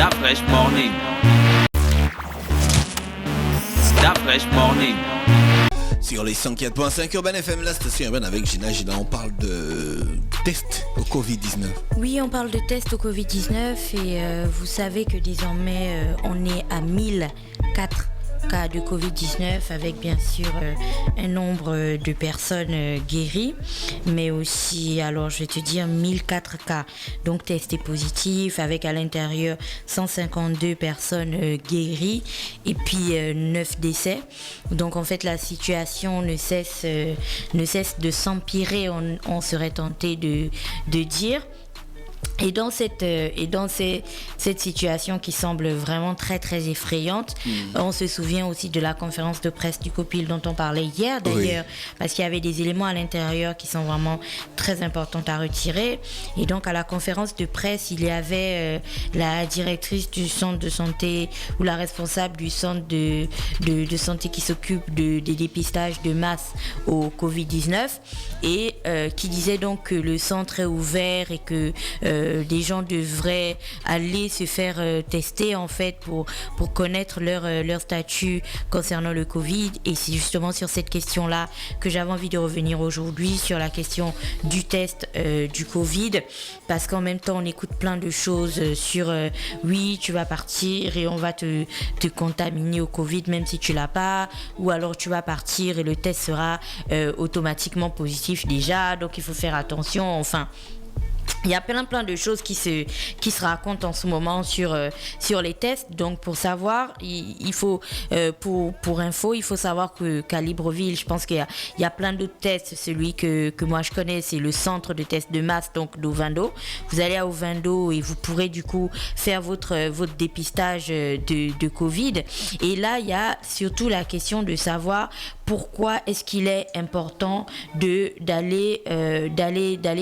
That fresh morning. That fresh morning. Sur les 104.5 Urban FM, la station urbaine avec Gina. On parle de tests au Covid-19. Oui, on parle de tests au Covid-19 et vous savez que désormais on est à 1004 cas de Covid-19 avec bien sûr un nombre de personnes guéries, mais aussi, alors je vais te dire 1004 cas donc testés positifs avec à l'intérieur 152 personnes guéries et puis 9 décès. Donc en fait la situation ne cesse de s'empirer, on serait tenté de dire. Et dans cette situation qui semble vraiment très très effrayante, on se souvient aussi de la conférence de presse du COPIL dont on parlait hier d'ailleurs, parce qu'il y avait des éléments à l'intérieur qui sont vraiment très importants à retirer. Et donc à la conférence de presse, il y avait la directrice du centre de santé ou la responsable du centre de santé qui s'occupe des dépistages de masse au Covid-19 et qui disait donc que le centre est ouvert et que des gens devraient aller se faire tester en fait pour connaître leur statut concernant le Covid. Et c'est justement sur cette question-là que j'avais envie de revenir aujourd'hui, sur la question du test du Covid, parce qu'en même temps on écoute plein de choses sur oui tu vas partir et on va te contaminer au Covid même si tu l'as pas, ou alors tu vas partir et le test sera automatiquement positif déjà, donc il faut faire attention. Enfin, il y a plein de choses qui se racontent en ce moment sur les tests. Donc pour savoir, il faut pour info, il faut savoir qu'à Libreville, je pense qu'il y a plein d'autres tests. Celui que moi je connais, c'est le centre de tests de masse, donc d'Ovendo. Vous allez à Ovendo et vous pourrez du coup faire votre dépistage de Covid. Et là, il y a surtout la question de savoir pourquoi est-ce qu'il est important d'aller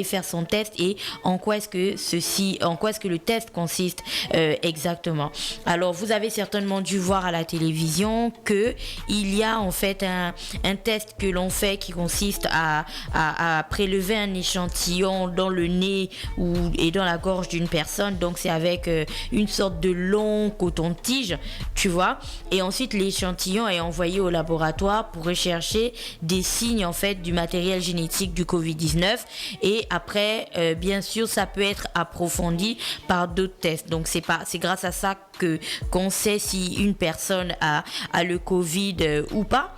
faire son test et en quoi est-ce que le test consiste exactement. Alors vous avez certainement dû voir à la télévision que il y a en fait un test que l'on fait qui consiste à prélever un échantillon dans le nez et dans la gorge d'une personne. Donc c'est avec une sorte de long coton-tige, tu vois, et ensuite l'échantillon est envoyé au laboratoire pour rechercher des signes en fait du matériel génétique du Covid-19 et après bien sûr ça peut être approfondi par d'autres tests. Donc c'est grâce à ça qu'on sait si une personne a le Covid ou pas.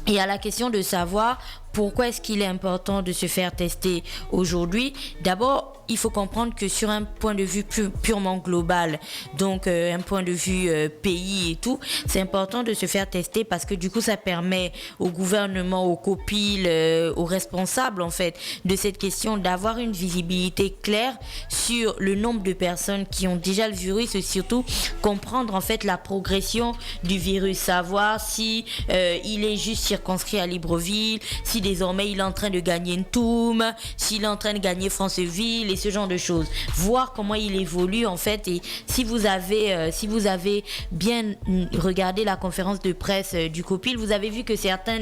Et à la question de savoir pourquoi est-ce qu'il est important de se faire tester aujourd'hui, d'abord il faut comprendre que sur un point de vue purement global, donc un point de vue pays et tout, c'est important de se faire tester parce que du coup ça permet au gouvernement, au COPIL, aux responsables en fait de cette question d'avoir une visibilité claire sur le nombre de personnes qui ont déjà le virus et surtout comprendre en fait la progression du virus, savoir si il est juste circonscrit à Libreville, si désormais il est en train de gagner Ntoum, s'il est en train de gagner Franceville et ce genre de choses, voir comment il évolue en fait. Et si vous avez bien regardé la conférence de presse du COPIL, vous avez vu que certains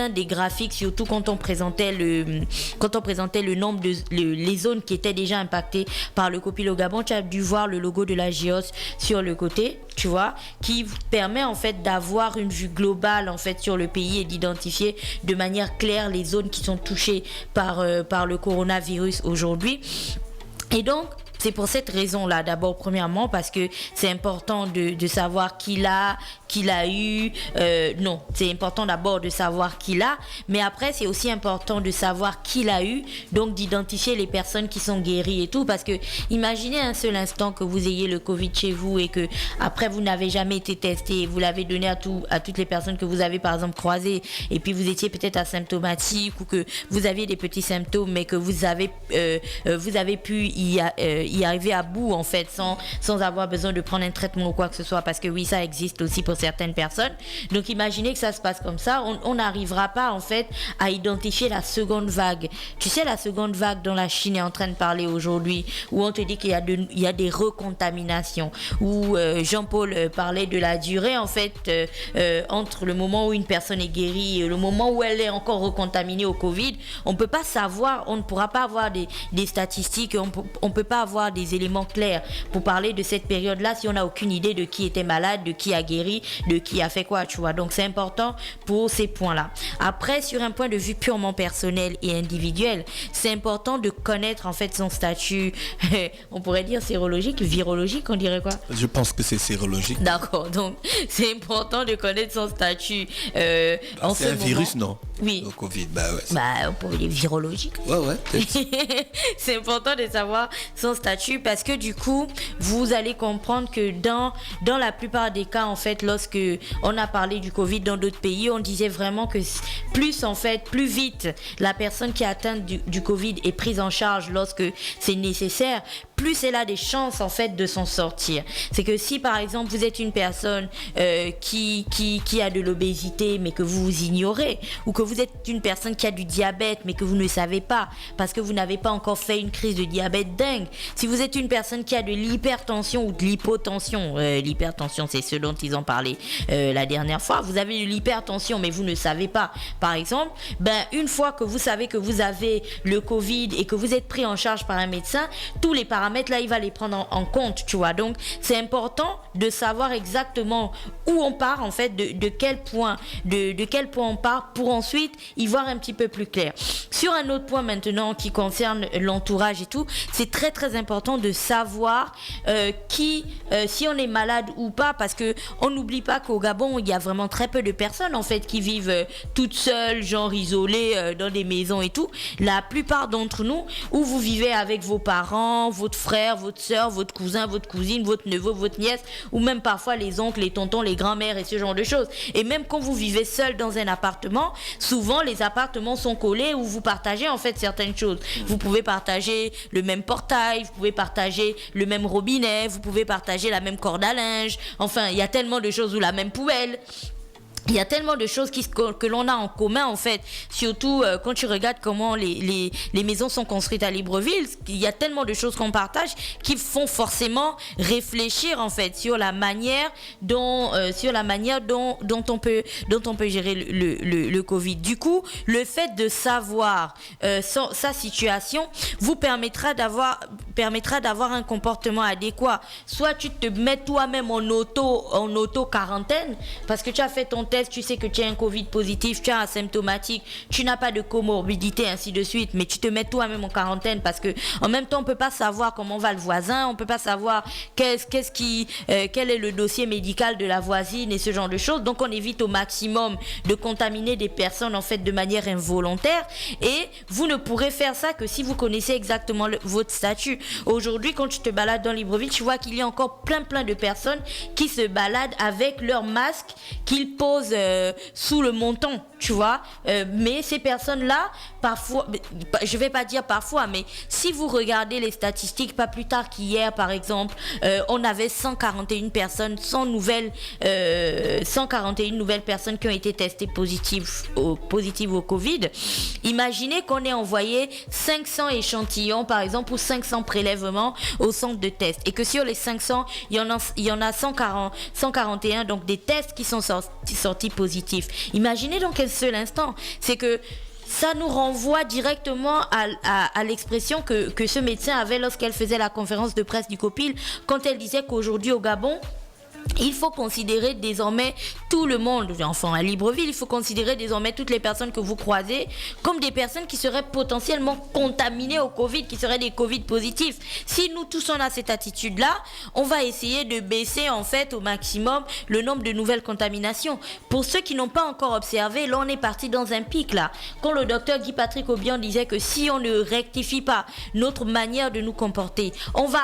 des graphiques, surtout quand on présentait le nombre de les zones qui étaient déjà impactées par le COPIL au Gabon, tu as dû voir le logo de la GIOS sur le côté, tu vois, qui permet en fait d'avoir une vue globale en fait sur le pays et d'identifier de manière claire les zones qui sont touchées par le coronavirus aujourd'hui. Et donc c'est pour cette raison-là, d'abord, premièrement, parce que c'est important de savoir qui l'a eu. Non, c'est important d'abord de savoir qui l'a, mais après, c'est aussi important de savoir qui l'a eu, donc d'identifier les personnes qui sont guéries et tout, parce que imaginez un seul instant que vous ayez le Covid chez vous et que après vous n'avez jamais été testé, vous l'avez donné à toutes les personnes que vous avez par exemple croisées, et puis vous étiez peut-être asymptomatique ou que vous aviez des petits symptômes, mais que vous avez pu y arriver à bout en fait sans avoir besoin de prendre un traitement ou quoi que ce soit, parce que oui, ça existe aussi pour certaines personnes. Donc imaginez que ça se passe comme ça, on n'arrivera pas en fait à identifier la seconde vague. Tu sais, la seconde vague dont la Chine est en train de parler aujourd'hui, où on te dit qu'il y a des recontaminations, où Jean-Paul parlait de la durée en fait entre le moment où une personne est guérie et le moment où elle est encore recontaminée au Covid. On ne peut pas savoir, on ne pourra pas avoir des statistiques, on ne peut pas avoir des éléments clairs pour parler de cette période-là si on n'a aucune idée de qui était malade, de qui a guéri, de qui a fait quoi, tu vois. Donc c'est important pour ces points-là. Après, sur un point de vue purement personnel et individuel, c'est important de connaître en fait son statut, on pourrait dire sérologique, virologique, on dirait quoi? Je pense que c'est sérologique. D'accord, donc c'est important de connaître son statut en ce c'est un moment. virus, non? Oui. Le Covid, bah ouais. On pourrait dire virologique. Ouais, peut-être. C'est important de savoir son statut parce que du coup, vous allez comprendre que dans la plupart des cas, en fait, lorsque on a parlé du Covid dans d'autres pays, on disait vraiment que plus vite la personne qui est atteinte du Covid est prise en charge lorsque c'est nécessaire, plus elle a des chances en fait de s'en sortir. C'est que si par exemple vous êtes une personne qui a de l'obésité mais que vous ignorez, ou que vous êtes une personne qui a du diabète mais que vous ne savez pas parce que vous n'avez pas encore fait une crise de diabète dingue, si vous êtes une personne qui a de l'hypertension ou de l'hypotension, l'hypertension c'est ce dont ils ont parlé la dernière fois, vous avez de l'hypertension mais vous ne savez pas par exemple, une fois que vous savez que vous avez le Covid et que vous êtes pris en charge par un médecin, tous les paramètres là il va les prendre en compte, tu vois. Donc c'est important de savoir exactement où on part en fait, de quel point on part pour ensuite y voir un petit peu plus clair. Sur un autre point maintenant qui concerne l'entourage et tout, c'est très très important de savoir si on est malade ou pas, parce que on n'oublie pas qu'au Gabon il y a vraiment très peu de personnes en fait qui vivent toutes seules, genre isolées dans des maisons et tout. La plupart d'entre nous, où vous vivez avec vos parents, votre frère, votre soeur, votre cousin, votre cousine, votre neveu, votre nièce, ou même parfois les oncles, les tontons, les grands-mères et ce genre de choses. Et même quand vous vivez seul dans un appartement, souvent les appartements sont collés où vous partagez en fait certaines choses. Vous pouvez partager le même portail, vous pouvez partager le même robinet, vous pouvez partager la même corde à linge. Enfin, il y a tellement de choses, ou la même poubelle. Il y a tellement de choses que l'on a en commun en fait, surtout quand tu regardes comment les maisons sont construites à Libreville. Il y a tellement de choses qu'on partage qui font forcément réfléchir en fait sur la manière dont on peut gérer le Covid. Du coup, le fait de savoir sa situation vous permettra d'avoir un comportement adéquat. Soit tu te mets toi-même en auto quarantaine parce que tu as fait ton test, tu sais que tu as un Covid positif, tu es asymptomatique, tu n'as pas de comorbidité, ainsi de suite, mais tu te mets toi-même en quarantaine parce que en même temps on peut pas savoir comment va le voisin, on peut pas savoir quel est le dossier médical de la voisine et ce genre de choses. Donc on évite au maximum de contaminer des personnes en fait de manière involontaire, et vous ne pourrez faire ça que si vous connaissez exactement votre statut. Aujourd'hui, quand tu te balades dans Libreville, tu vois qu'il y a encore plein de personnes qui se baladent avec leur masque qu'ils posent sous le menton, tu vois. Mais ces personnes-là, parfois, je vais pas dire parfois, mais si vous regardez les statistiques, pas plus tard qu'hier, par exemple, on avait 141 personnes, 141 nouvelles personnes qui ont été testées positives au Covid. Imaginez qu'on ait envoyé 500 échantillons, par exemple, ou 500 prélèvements au centre de test, et que sur les 500, il y en a 141, donc des tests qui sont sortis positifs. Imaginez donc un seul instant, c'est que ça nous renvoie directement à l'expression que ce médecin avait lorsqu'elle faisait la conférence de presse du COPIL, quand elle disait qu'aujourd'hui au Gabon, il faut considérer désormais tout le monde, enfin à Libreville, il faut considérer désormais toutes les personnes que vous croisez comme des personnes qui seraient potentiellement contaminées au Covid, qui seraient des Covid positifs. Si nous tous on a cette attitude-là, on va essayer de baisser en fait au maximum le nombre de nouvelles contaminations. Pour ceux qui n'ont pas encore observé, là on est parti dans un pic là. Quand le docteur Guy-Patrick Aubian disait que si on ne rectifie pas notre manière de nous comporter, on va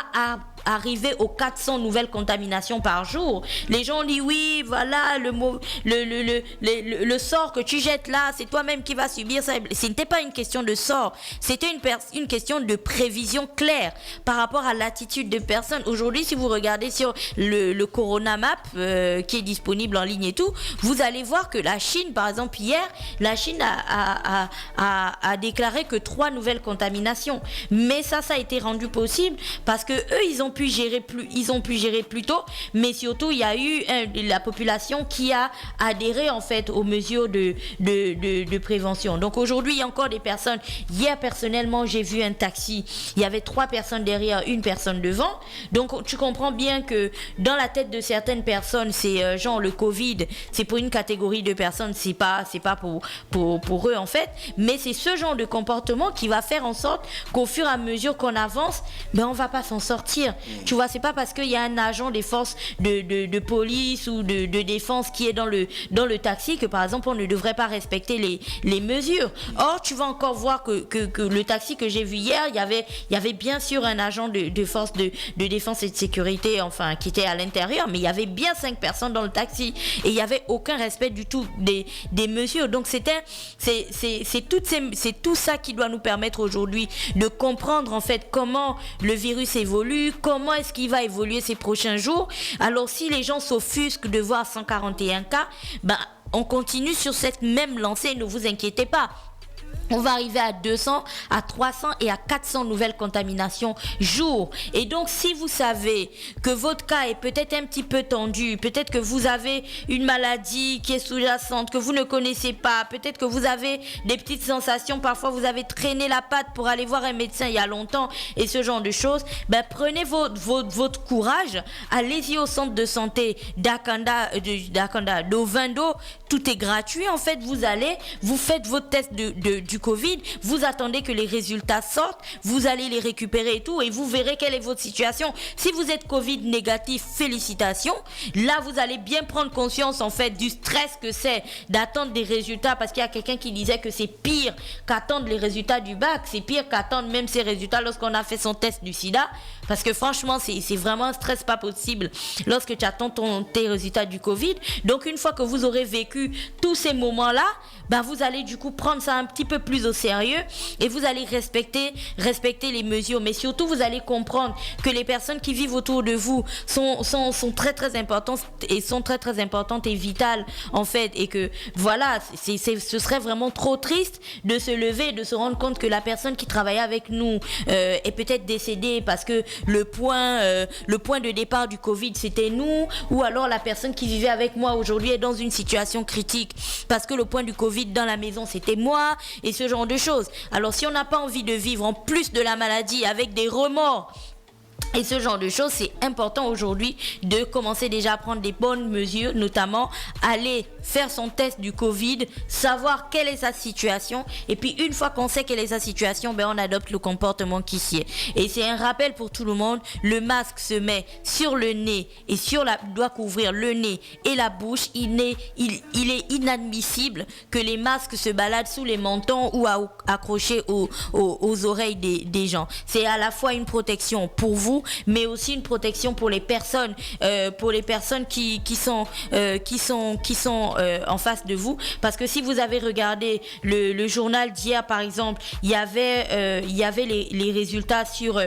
arriver aux 400 nouvelles contaminations par jour. Les gens disent oui, voilà, le sort que tu jettes là, c'est toi-même qui vas subir ça. Ce n'était pas une question de sort, c'était une question de prévision claire par rapport à l'attitude de personnes. Aujourd'hui, si vous regardez sur le Corona Map qui est disponible en ligne et tout, vous allez voir que la Chine, par exemple, hier, la Chine a déclaré que 3 nouvelles contaminations. Mais ça a été rendu possible parce que eux, ils ont pu gérer plus tôt, mais surtout, il y a eu la population qui a adhéré en fait aux mesures de prévention. Donc aujourd'hui, il y a encore des personnes. Hier, personnellement, j'ai vu un taxi. Il y avait 3 personnes derrière, une personne devant. Donc tu comprends bien que dans la tête de certaines personnes, c'est genre le Covid, c'est pour une catégorie de personnes, c'est pas pour eux en fait. Mais c'est ce genre de comportement qui va faire en sorte qu'au fur et à mesure qu'on avance, on va pas s'en sortir. Tu vois, c'est pas parce qu'il y a un agent des forces de police ou de défense qui est dans le taxi que par exemple on ne devrait pas respecter les mesures. Or, tu vas encore voir que le taxi que j'ai vu hier, il y avait bien sûr un agent de force de défense et de sécurité, enfin, qui était à l'intérieur, mais il y avait bien 5 personnes dans le taxi et il y avait aucun respect du tout des mesures. Donc c'est tout ça qui doit nous permettre aujourd'hui de comprendre en fait comment le virus évolue, comment est-ce qu'il va évoluer ces prochains jours. Alors si les gens s'offusquent de voir 141 cas, on continue sur cette même lancée, ne vous inquiétez pas. On va arriver à 200, à 300 et à 400 nouvelles contaminations jour. Et donc, si vous savez que votre cas est peut-être un petit peu tendu, peut-être que vous avez une maladie qui est sous-jacente, que vous ne connaissez pas, peut-être que vous avez des petites sensations, parfois vous avez traîné la patte pour aller voir un médecin il y a longtemps et ce genre de choses, prenez votre courage, allez-y au centre de santé d'Ovendo, tout est gratuit en fait, vous allez, vous faites votre test du Covid, vous attendez que les résultats sortent, vous allez les récupérer et tout, et vous verrez quelle est votre situation. Si vous êtes Covid négatif, félicitations. Là, vous allez bien prendre conscience en fait du stress que c'est d'attendre des résultats, parce qu'il y a quelqu'un qui disait que c'est pire qu'attendre les résultats du bac, c'est pire qu'attendre même ces résultats lorsqu'on a fait son test du sida, parce que franchement, c'est vraiment un stress pas possible lorsque tu attends tes résultats du Covid. Donc, une fois que vous aurez vécu tous ces moments-là, vous allez du coup prendre ça un petit peu plus au sérieux et vous allez respecter les mesures, mais surtout vous allez comprendre que les personnes qui vivent autour de vous sont très très importantes et vitales en fait, et que voilà, ce serait vraiment trop triste de se lever et de se rendre compte que la personne qui travaillait avec nous est peut-être décédée parce que le point de départ du Covid c'était nous, ou alors la personne qui vivait avec moi aujourd'hui est dans une situation critique parce que le point du Covid dans la maison c'était moi, et ce genre de choses. Alors si on n'a pas envie de vivre en plus de la maladie avec des remords et ce genre de choses, c'est important aujourd'hui de commencer déjà à prendre des bonnes mesures, notamment aller faire son test du Covid, savoir quelle est sa situation, et puis une fois qu'on sait quelle est sa situation, on adopte le comportement qui s'y est. Et c'est un rappel pour tout le monde, le masque se met sur le nez et doit couvrir le nez et la bouche. Il est inadmissible que les masques se baladent sous les mentons ou accrochés aux oreilles des gens. C'est à la fois une protection pour vous, mais aussi une protection pour les personnes qui sont en face de vous, parce que si vous avez regardé le journal d'hier par exemple, il y avait les résultats sur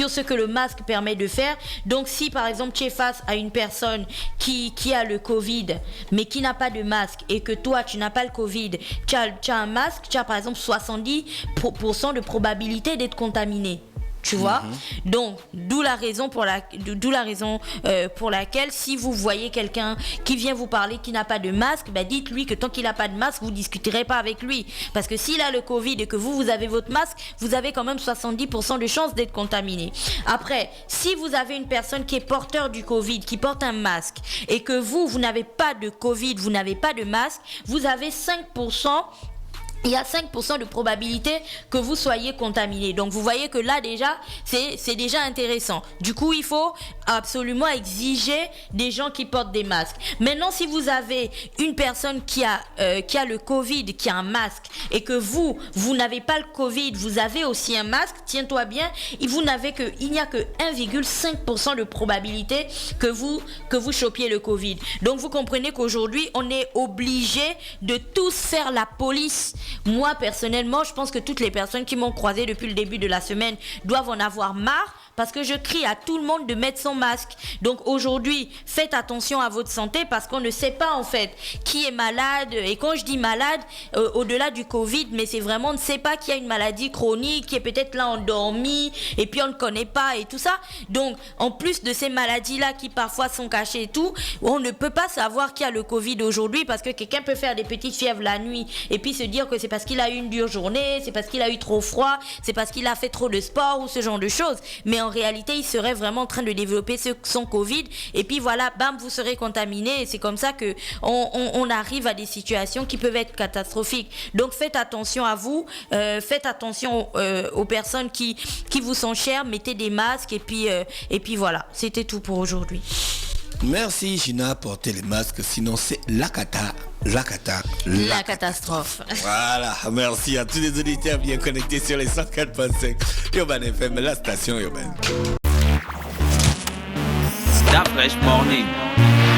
ce que le masque permet de faire. Donc si par exemple tu es face à une personne qui a le Covid mais qui n'a pas de masque, et que toi tu n'as pas le Covid, tu as un masque, tu as par exemple 70% de probabilité d'être contaminé. Tu vois, donc d'où la raison pour laquelle si vous voyez quelqu'un qui vient vous parler qui n'a pas de masque, dites-lui que tant qu'il n'a pas de masque, vous discuterez pas avec lui, parce que s'il a le Covid et que vous avez votre masque, vous avez quand même 70% de chances d'être contaminé. Après, si vous avez une personne qui est porteur du Covid, qui porte un masque, et que vous n'avez pas de Covid, vous n'avez pas de masque, vous avez 5% il y a 5% de probabilité que vous soyez contaminé. Donc vous voyez que là déjà, c'est déjà intéressant. Du coup, il faut absolument exiger des gens qui portent des masques. Maintenant, si vous avez une personne qui a le Covid, qui a un masque, et que vous n'avez pas le Covid, vous avez aussi un masque, tiens-toi bien, il n'y a que 1,5% de probabilité que vous chopiez le Covid. Donc vous comprenez qu'aujourd'hui, on est obligé de tous faire la police. Moi, personnellement, je pense que toutes les personnes qui m'ont croisé depuis le début de la semaine doivent en avoir marre parce que je crie à tout le monde de mettre son masque. Donc aujourd'hui, faites attention à votre santé parce qu'on ne sait pas en fait qui est malade. Et quand je dis malade, au-delà du Covid, mais c'est vraiment, on ne sait pas qu'il y a une maladie chronique qui est peut-être là endormie et puis on ne connaît pas et tout ça. Donc en plus de ces maladies-là qui parfois sont cachées et tout, on ne peut pas savoir qu'il y a le Covid aujourd'hui parce que quelqu'un peut faire des petites fièvres la nuit et puis se dire que c'est parce qu'il a eu une dure journée, c'est parce qu'il a eu trop froid, c'est parce qu'il a fait trop de sport ou ce genre de choses. Mais en réalité, il serait vraiment en train de développer son Covid et puis voilà, bam, vous serez contaminé et c'est comme ça que on arrive à des situations qui peuvent être catastrophiques. Donc faites attention à vous, faites attention aux personnes qui vous sont chères, mettez des masques et puis voilà, c'était tout pour aujourd'hui. Merci Gina, portez les masques, sinon c'est la catastrophe. Voilà, merci à tous les auditeurs bien connectés sur les 104.5 Urban FM, la station urbaine. Stop Fresh Morning.